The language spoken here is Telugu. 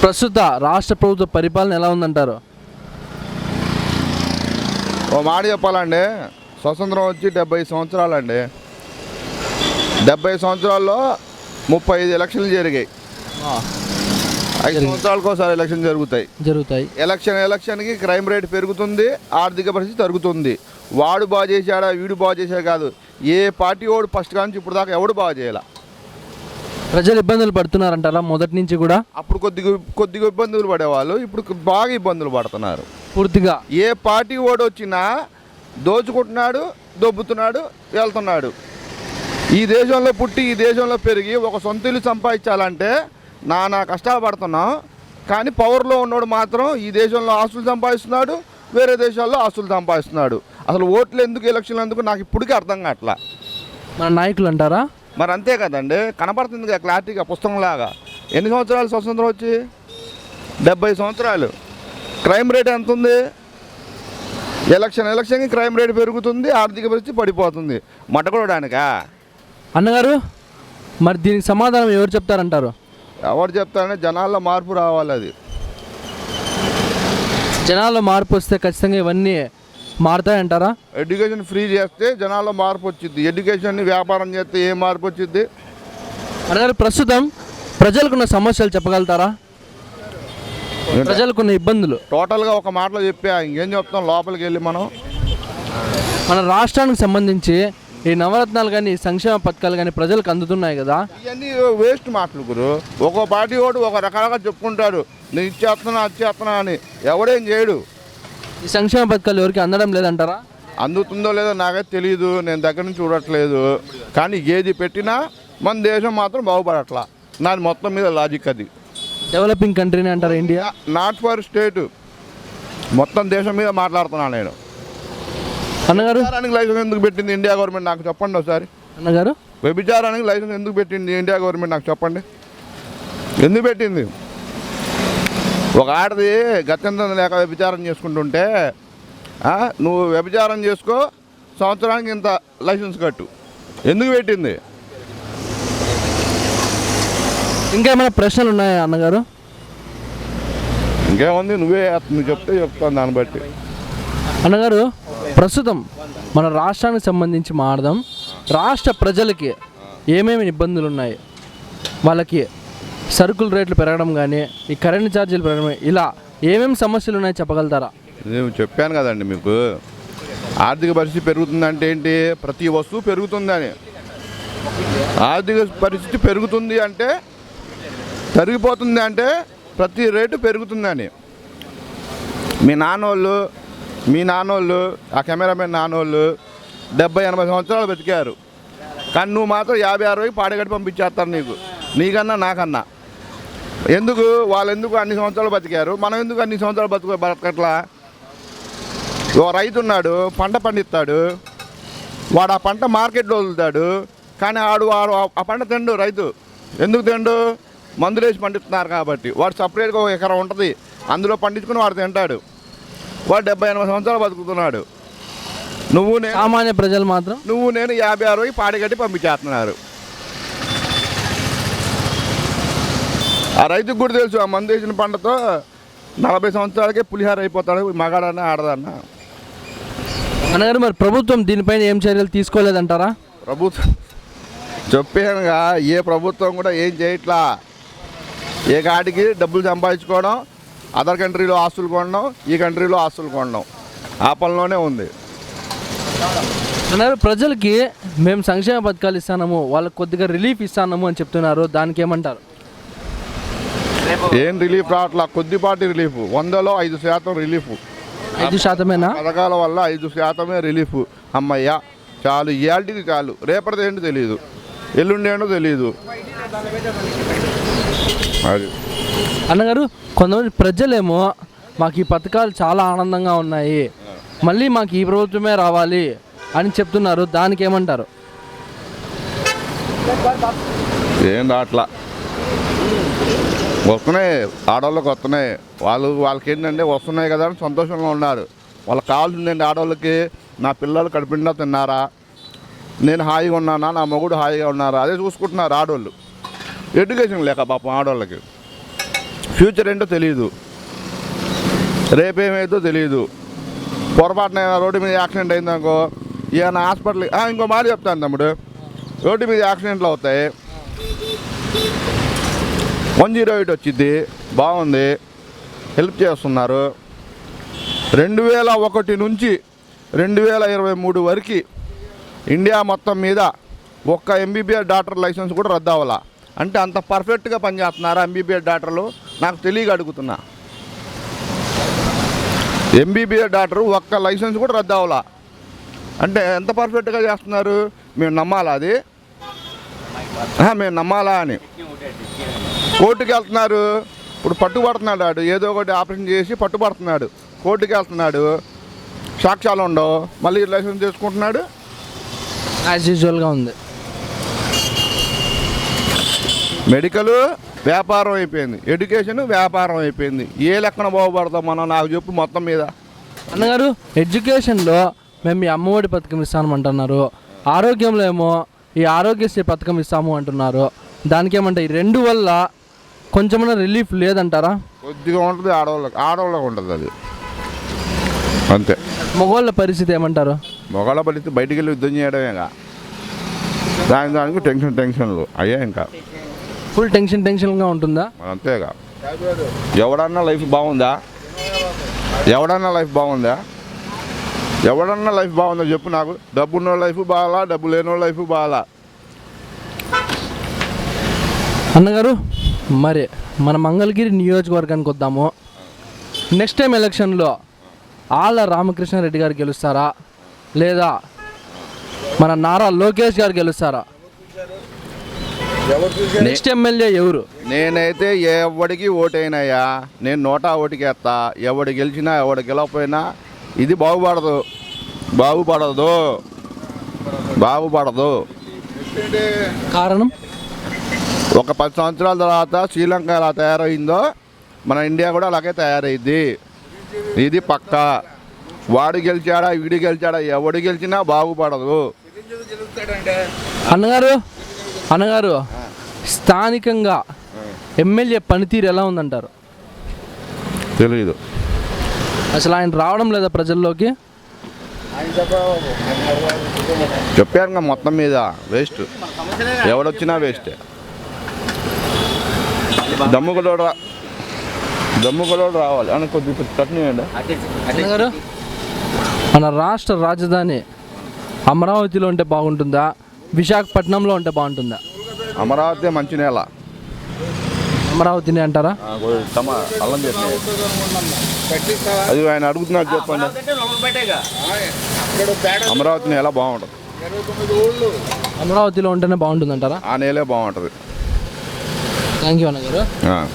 ప్రస్తుత రాష్ట్ర ప్రభుత్వ పరిపాలన ఎలా ఉందంటారు? ఓ మాట చెప్పాలండి, స్వతంత్రం వచ్చి 70 సంవత్సరాలండి. 70 సంవత్సరాల్లో 35 ఎలక్షన్లు జరిగాయి. 5 సంవత్సరాలకు ఒకసారి ఎలక్షన్ జరుగుతాయి. ఎలక్షన్కి క్రైమ్ రేట్ పెరుగుతుంది, ఆర్థిక పరిస్థితి తరుగుతుంది. వాడు బాగా చేశాడా వీడు బాగా చేశాడు కాదు, ఏ పార్టీ వాడు ఫస్ట్ కానీ ఇప్పుడు దాకా ఎవడు బాగా చేయాల. ప్రజలు ఇబ్బందులు పడుతున్నారంటారా? మొదటి నుంచి కూడా అప్పుడు కొద్దిగా ఇబ్బందులు పడేవాళ్ళు, ఇప్పుడు బాగా ఇబ్బందులు పడుతున్నారు పూర్తిగా. ఏ పార్టీ వాడు వచ్చినా దోచుకుంటున్నాడు, దొబ్బుతున్నాడు, వెళ్తున్నాడు. ఈ దేశంలో పుట్టి ఈ దేశంలో పెరిగి ఒక సొంత ఇల్లు సంపాదించాలంటే నానా కష్టాలు పడుతున్నాం. కానీ పవర్లో ఉన్నవాడు మాత్రం ఈ దేశంలో ఆస్తులు సంపాదిస్తున్నాడు, వేరే దేశాల్లో ఆస్తులు సంపాదిస్తున్నాడు. అసలు ఓట్లు ఎందుకు, ఎలక్షన్లు ఎందుకు నాకు ఇప్పటికీ అర్థం కావట్లా. మన నాయకులు అంటారా? మరి అంతే కదండి, కనపడుతుంది కదా క్లారిటీగా పుస్తకంలాగా. ఎన్ని సంవత్సరాలు స్వతంత్రం వచ్చి? 70 సంవత్సరాలు. క్రైమ్ రేట్ ఎంత ఉంది? ఎలక్షన్కి క్రైమ్ రేట్ పెరుగుతుంది, ఆర్థిక పరిస్థితి పడిపోతుంది. మట్టకూడడానికా? అన్నగారు, మరి దీనికి సమాధానం ఎవరు చెప్తారంటారు? ఎవరు చెప్తారంటే జనాల్లో మార్పు రావాలి. అది జనాల్లో మార్పు వస్తే ఖచ్చితంగా ఇవన్నీ మారుతాయంటారా? ఎడ్యుకేషన్ ఫ్రీ చేస్తే జనాల్లో మార్పు వచ్చింది. ఎడ్యుకేషన్ని వ్యాపారం చేస్తే ఏ మార్పు వచ్చింది? అన్నగారు, ప్రస్తుతం ప్రజలకున్న సమస్యలు చెప్పగలుగుతారా? ప్రజలకున్న ఇబ్బందులు టోటల్గా ఒక మాటలో చెప్పా, ఇంకేం చెప్తాం లోపలికి వెళ్ళి. మన రాష్ట్రానికి సంబంధించి ఈ నవరత్నాలు కానీ సంక్షేమ పథకాలు కానీ ప్రజలకు అందుతున్నాయి కదా, ఇవన్నీ వేస్ట్ మాటలు గురు. ఒక్కో పార్టీ వాడు ఒక రకాలుగా చెప్పుకుంటాడు, నేను ఇచ్చేస్తున్నా అని. ఎవడేం చేయడు. ఈ సంక్షేమ పథకాలు ఎవరికి అందడం లేదంటారా? అందుతుందో లేదో నాకైతే తెలియదు, నేను దగ్గర నుంచి చూడట్లేదు. కానీ ఏది పెట్టినా మన దేశం మాత్రం బాగుపడట్లా. నాది మొత్తం మీద లాజిక్. అది డెవలపింగ్ కంట్రీని అంటారు ఇండియా. నాట్ ఫర్ స్టేట్, మొత్తం దేశం మీద మాట్లాడుతున్నాను నేను. అన్నగారు, లైసెన్స్ ఎందుకు పెట్టింది ఇండియా గవర్నమెంట్ నాకు చెప్పండి ఒకసారి. అన్నగారు, వ్యభిచారానికి లైసెన్స్ ఎందుకు పెట్టింది ఇండియా గవర్నమెంట్ నాకు చెప్పండి. ఎందుకు పెట్టింది? ఒక ఆడది గత్యంతరం లేక వ్యభిచారం చేసుకుంటుంటే నువ్వు వ్యభిచారం చేసుకో, సంవత్సరానికి ఇంత లైసెన్స్ కట్టు. ఎందుకు పెట్టింది? ఇంకేమైనా ప్రశ్నలు ఉన్నాయా అన్నగారు? ఇంకేముంది, నువ్వు చెప్తే చెప్తాను దాన్ని బట్టి. అన్నగారు, ప్రస్తుతం మన రాష్ట్రానికి సంబంధించి మాట్లాడదాం. రాష్ట్ర ప్రజలకి ఏమేమి ఇబ్బందులు ఉన్నాయి, వాళ్ళకి సరుకుల రేట్లు పెరగడం కానీ, ఈ కరెంట్ ఛార్జీలు పెరగడం, ఇలా ఏమేమి సమస్యలు ఉన్నాయో చెప్పగలుగుతారా? నేను చెప్పాను కదండి మీకు, ఆర్థిక పరిస్థితి పెరుగుతుందంటే ఏంటి? ప్రతి వస్తువు పెరుగుతుందని. ఆర్థిక పరిస్థితి పెరుగుతుంది అంటే, తరిగిపోతుంది అంటే ప్రతి రేటు పెరుగుతుందని. మీ నాన్నోళ్ళు ఆ కెమెరామెన్ నాన్నోళ్ళు 70-80 సంవత్సరాలు బతికారు. కానీ నువ్వు మాత్రం 50-60 పాడగట్టి పంపించేస్తారు నీకన్నా నాకన్నా. ఎందుకు? వాళ్ళు ఎందుకు అన్ని సంవత్సరాలు బతికారు, మనం ఎందుకు అన్ని సంవత్సరాలు బతకట్లా? ఓ రైతు ఉన్నాడు, పంట పండిస్తాడు, వాడు ఆ పంట మార్కెట్లో వదులుతాడు. కానీ వాడు ఆ పంట తిండు. రైతు ఎందుకు తిండు? మందులు వేసి పండిస్తున్నారు కాబట్టి. వాడు సపరేట్గా ఒక ఎకరం ఉంటుంది, అందులో పండించుకుని వాడు తింటాడు. వాడు 70-80 సంవత్సరాలు బతుకుతున్నాడు. సామాన్య ప్రజలు మాత్రం నేను 50-60 పాడిగట్టి పంపించేస్తున్నారు. ఆ రైతుకు కూడా తెలుసు, ఆ మందు వేసిన పంటతో 40 సంవత్సరాలకే పులిహార అయిపోతాడు, మగాడన్నా ఆడదన్నా. అన్నగారు, మరి ప్రభుత్వం దీనిపైన ఏం చర్యలు తీసుకోలేదంటారా? ప్రభుత్వం చెప్పానుగా, ఏ ప్రభుత్వం కూడా ఏం చేయట్లా. ఏ కాటికి డబ్బులు సంపాదించుకోవడం, అదర్ కంట్రీలో ఆస్తులు కొనడం, ఈ కంట్రీలో ఆస్తులు కొనడం, ఆ పనిలోనే ఉంది. అన్నారు, ప్రజలకి మేము సంక్షేమ పథకాలు ఇస్తాము, వాళ్ళకి కొద్దిగా రిలీఫ్ ఇస్తాము అని చెప్తున్నారు, దానికి ఏమంటారు? ఏం రిలీఫ్ రావట్లా, కొద్దిపాటి రిలీఫ్. 100లో 5% రిలీఫ్. 5%? పథకాల వల్ల 5% రిలీఫ్. అమ్మయ్యా చాలు, ఇయాల్టికి చాలు. రేపటిది ఏంటో తెలియదు, ఎల్లుండి ఏంటో తెలియదు. అది అన్నగారు, కొంతమంది ప్రజలేమో మాకు ఈ పథకాలు చాలా ఆనందంగా ఉన్నాయి, మళ్ళీ మాకు ఈ ప్రభుత్వమే రావాలి అని చెప్తున్నారు, దానికి ఏమంటారు? ఏం రావట్లా, వస్తున్నాయి, ఆడవాళ్ళకి వస్తున్నాయి. వాళ్ళకి ఏంటంటే వస్తున్నాయి కదా అని సంతోషంగా ఉన్నారు. వాళ్ళకి కావాల్సిందండి ఆడవాళ్ళకి, నా పిల్లలు కడుపుండా తిన్నారా, నేను హాయిగా ఉన్నానా, నా మొగుడు హాయిగా ఉన్నారా, అదే చూసుకుంటున్నారు ఆడవాళ్ళు. ఎడ్యుకేషన్ లేక పాపం ఆడవాళ్ళకి. ఫ్యూచర్ ఏంటో తెలియదు, రేపేమైందో తెలియదు. పొరపాటున రోడ్డు మీద యాక్సిడెంట్ అయిందనుకో, ఏమైనా హాస్పిటల్ ఇంకో మాట చెప్తాను తమ్ముడు, రోడ్డు మీద యాక్సిడెంట్లు అవుతాయి, 108 వచ్చింది, బాగుంది, హెల్ప్ చేస్తున్నారు. 2001 నుంచి 2023 వరకు ఇండియా మొత్తం మీద ఒక్క ఎంబీబీఎస్ డాక్టర్ లైసెన్స్ కూడా రద్దు అవ్వాలా. అంటే అంత పర్ఫెక్ట్గా పనిచేస్తున్నారు ఎంబీబీఎస్ డాక్టర్లు, నాకు తెలియక అడుగుతున్నా. ఎంబీబీఎస్ డాక్టర్ ఒక్క లైసెన్స్ కూడా రద్దు అవ్వాలా అంటే ఎంత పర్ఫెక్ట్గా చేస్తున్నారు. మేము నమ్మాలా అది? మేము నమ్మాలా అని కోర్టుకి వెళ్తున్నారు. ఇప్పుడు పట్టుబడుతున్నాడు, వాడు ఏదో ఒకటి ఆపరేషన్ చేసి పట్టుబడుతున్నాడు, కోర్టుకి వెళ్తున్నాడు, సాక్ష్యాలు ఉండవు, మళ్ళీ లైసెన్స్ తీసుకుంటున్నాడు. యాజ్ యూజువల్గా ఉంది. మెడికల్ వ్యాపారం అయిపోయింది, ఎడ్యుకేషన్ వ్యాపారం అయిపోయింది. ఏ లెక్కన బాగుపడతాం మనం, నాకు చెప్పు మొత్తం మీద. అన్నగారు, ఎడ్యుకేషన్లో మేము ఈ అమ్మఒడి పథకం ఇస్తామంటున్నారు, ఆరోగ్యంలో ఏమో ఈ ఆరోగ్యశ్రీ పథకం ఇస్తాము అంటున్నారు. దానికి ఏమంటే ఈ రెండు వల్ల కొంచెమైనా రిలీఫ్ లేదంటారా? కొద్దిగా ఉంటుంది, ఆడవాళ్ళకి ఉంటుంది అది అంతే. మగవాళ్ళ పరిస్థితి ఏమంటారు? మగవాళ్ళ పరిస్థితి బయటికి వెళ్ళి యుద్ధం చేయడమేగా, దానికి టెన్షన్లు అయ్యా, ఇంకా ఫుల్ టెన్షన్గా ఉంటుందా? అంతేగా. ఎవడన్నా లైఫ్ బాగుందా? ఎవడన్నా లైఫ్ బాగుందా చెప్పు నాకు. డబ్బున్న లైఫ్ బాగాలా, డబ్బు లేని లైఫ్ బాగాలా. అన్నగారు, మరి మన మంగళగిరి నియోజకవర్గానికి వద్దాము. నెక్స్ట్ టైం ఎలక్షన్లో ఆళ్ళ రామకృష్ణారెడ్డి గారు గెలుస్తారా, లేదా మన నారా లోకేష్ గారు గెలుస్తారా? నెక్స్ట్ ఎమ్మెల్యే ఎవరు? నేనైతే ఎవడికి ఓటైనాయా, నేను నోటా ఓటుకి వేస్తా. ఎవడు గెలిచినా ఎవడు గెలవపోయినా ఇది బాగుపడదు. కారణం, ఒక 10 సంవత్సరాల తర్వాత శ్రీలంక ఎలా తయారైందో మన ఇండియా కూడా అలాగే తయారైద్ది. ఇది పక్కా. వాడు గెలిచాడా వీడు గెలిచాడా ఎవడు గెలిచినా బాగుపడదు. అన్నగారు స్థానికంగా ఎమ్మెల్యే పనితీరు ఎలా ఉందంటారు? తెలీదు. అసలు ఆయన రావడం లేదా ప్రజల్లోకి? చెప్పాను మొత్తం మీద వేస్ట్, ఎవడొచ్చినా వేస్టే. దమ్ముకులోడు రావాలి అని కొద్దిగా కట్టినండి. అన్నగారు, మన రాష్ట్ర రాజధాని అమరావతిలో ఉంటే బాగుంటుందా, విశాఖపట్నంలో ఉంటే బాగుంటుందా? అమరావతి మంచి నేల. అమరావతిని అంటారా? అల్లం చట్నీ అది ఆయన అడుగుతున్నాడు, చెప్పండి. అమరావతి నేల బాగుంటుంది. అమరావతిలో ఉంటేనే బాగుంటుంది అంటారా? ఆ నేలే బాగుంటుంది. థ్యాంక్ యూ అన్నగారు.